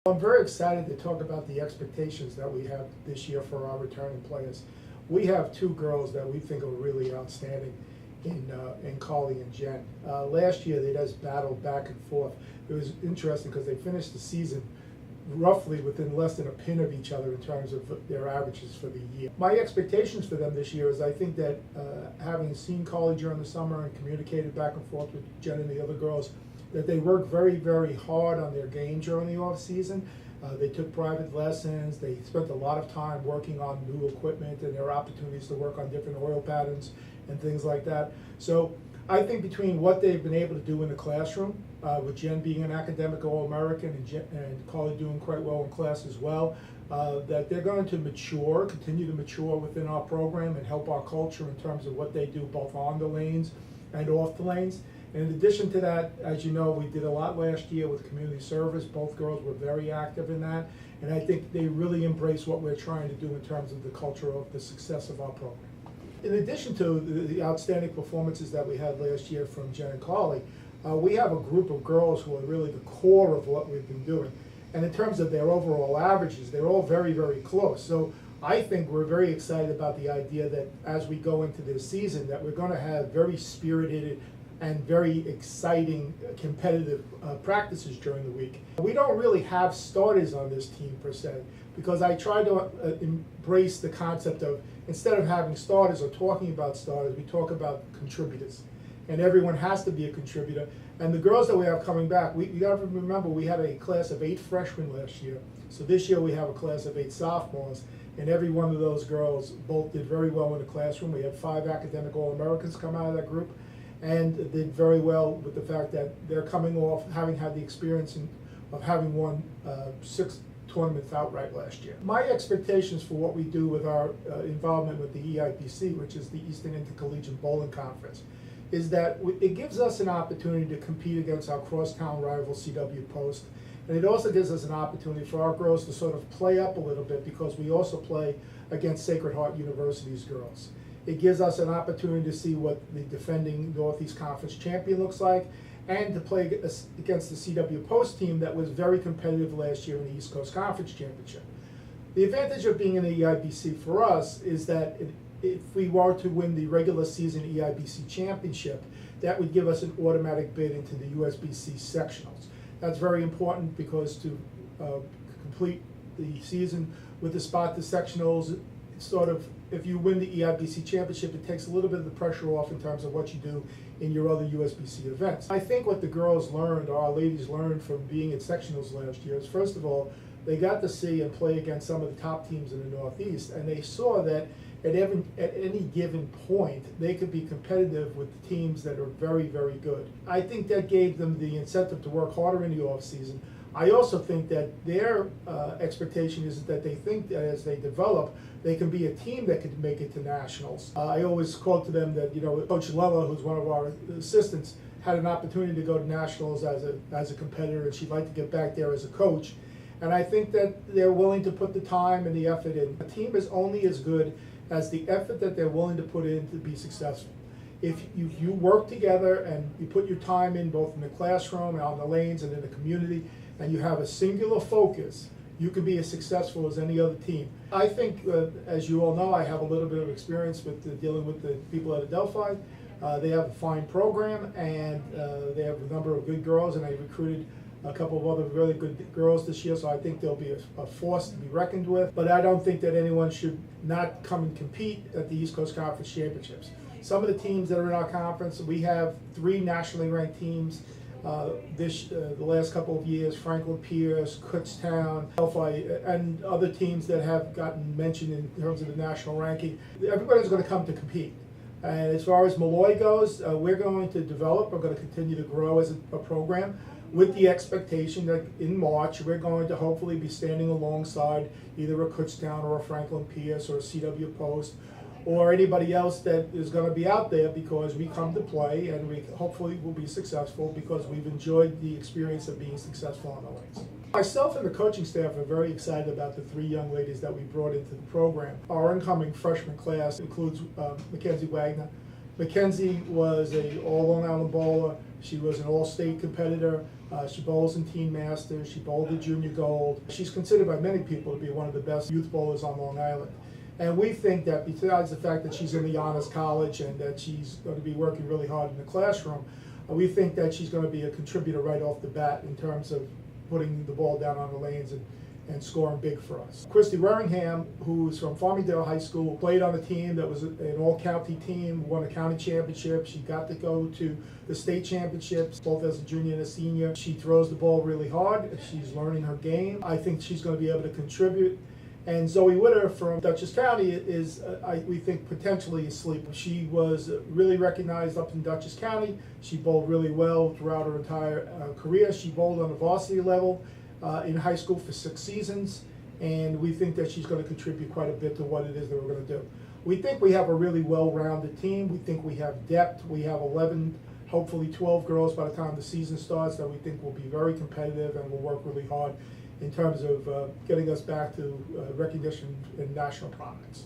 I'm very excited to talk about the expectations that we have this year for our returning players. We have two girls that we think are really outstanding in Carly and Jen. Last year they just battled back and forth. It was interesting because they finished the season roughly within less than a pin of each other in terms of their averages for the year. My expectations for them this year is I think that having seen Carly during the summer and communicated back and forth with Jen and the other girls, that they worked very, very hard on their game during the off season. They took private lessons. They spent a lot of time working on new equipment, and there are opportunities to work on different oil patterns and things like that. So I think between what they've been able to do in the classroom, with Jen being an academic All-American and Carly doing quite well in class as well, that they're going to continue to mature within our program and help our culture in terms of what they do both on the lanes and off the lanes. In addition to that, as you know, we did a lot last year with community service. Both girls were very active in that, and I think they really embrace what we're trying to do in terms of the culture of the success of our program. In addition to the outstanding performances that we had last year from Jen and Carly, we have a group of girls who are really the core of what we've been doing. And in terms of their overall averages, they're all very, very close. So I think we're very excited about the idea that as we go into this season, that we're going to have very spirited and very exciting competitive practices during the week. We don't really have starters on this team per se, because I try to embrace the concept of, instead of having starters or talking about starters, we talk about contributors. And everyone has to be a contributor. And the girls that we have coming back, you gotta remember we had a class of 8 freshmen last year. So this year we have a class of 8 sophomores, and every one of those girls both did very well in the classroom. We had 5 academic All-Americans come out of that group, and did very well with the fact that they're coming off having had the experience of having won 6 tournaments outright last year. My expectations for what we do with our involvement with the EIBC, which is the Eastern Intercollegiate Bowling Conference, is that it gives us an opportunity to compete against our crosstown rival CW Post, and it also gives us an opportunity for our girls to sort of play up a little bit, because we also play against Sacred Heart University's girls. It gives us an opportunity to see what the defending Northeast Conference champion looks like, and to play against the CW Post team that was very competitive last year in the East Coast Conference Championship. The advantage of being in the EIBC for us is that if we were to win the regular season EIBC championship, that would give us an automatic bid into the USBC sectionals. That's very important, because to complete the season with the spot to sectionals, it's sort of, if you win the EIBC championship, it takes a little bit of the pressure off in terms of what you do in your other USBC events. I think what the girls learned, or our ladies learned from being at sectionals last year, is first of all, they got to see and play against some of the top teams in the Northeast, and they saw that at any given point, they could be competitive with teams that are very, very good. I think that gave them the incentive to work harder in the off season. I also think that their expectation is that they think that as they develop, they can be a team that could make it to nationals. I always quote to them that, Coach Lella, who's one of our assistants, had an opportunity to go to nationals as a competitor, and she'd like to get back there as a coach. And I think that they're willing to put the time and the effort in. A team is only as good as the effort that they're willing to put in to be successful. If you work together and you put your time in both in the classroom and on the lanes and in the community, and you have a singular focus, you can be as successful as any other team. I think, as you all know, I have a little bit of experience with dealing with the people at Adelphi. They have a fine program, and they have a number of good girls, and I recruited a couple of other really good girls this year, so I think they'll be a force to be reckoned with. But I don't think that anyone should not come and compete at the East Coast Conference Championships. Some of the teams that are in our conference, we have 3 nationally ranked teams the last couple of years: Franklin Pierce, Kutztown, Delphi, and other teams that have gotten mentioned in terms of the national ranking. Everybody's going to come to compete. And as far as Malloy goes, we're going to develop, we're going to continue to grow as a program, with the expectation that in March we're going to hopefully be standing alongside either a Kutztown or a Franklin Pierce or a CW Post or anybody else that is going to be out there, because we come to play, and we hopefully will be successful because we've enjoyed the experience of being successful on the lanes. Myself and the coaching staff are very excited about the 3 young ladies that we brought into the program. Our incoming freshman class includes Mackenzie Wagner. Mackenzie was an all-Long Island bowler. She was an all-state competitor. She bowls in Teen Masters, she bowled the Junior Gold. She's considered by many people to be one of the best youth bowlers on Long Island. And we think that besides the fact that she's in the Honors College and that she's going to be working really hard in the classroom, we think that she's going to be a contributor right off the bat in terms of putting the ball down on the lanes and scoring big for us. Christy Waringham, who's from Farmingdale High School, played on a team that was an all-county team, won a county championship. She got to go to the state championships, both as a junior and a senior. She throws the ball really hard. She's learning her game. I think she's going to be able to contribute. And Zoe Witter from Dutchess County is, we think, potentially a sleeper. She was really recognized up in Dutchess County. She bowled really well throughout her entire career. She bowled on the varsity level in high school for 6 seasons, and we think that she's going to contribute quite a bit to what it is that we're going to do. We think we have a really well-rounded team. We think we have depth. We have 11, hopefully 12 girls by the time the season starts that we think will be very competitive and will work really hard in terms of getting us back to recognition and national prominence.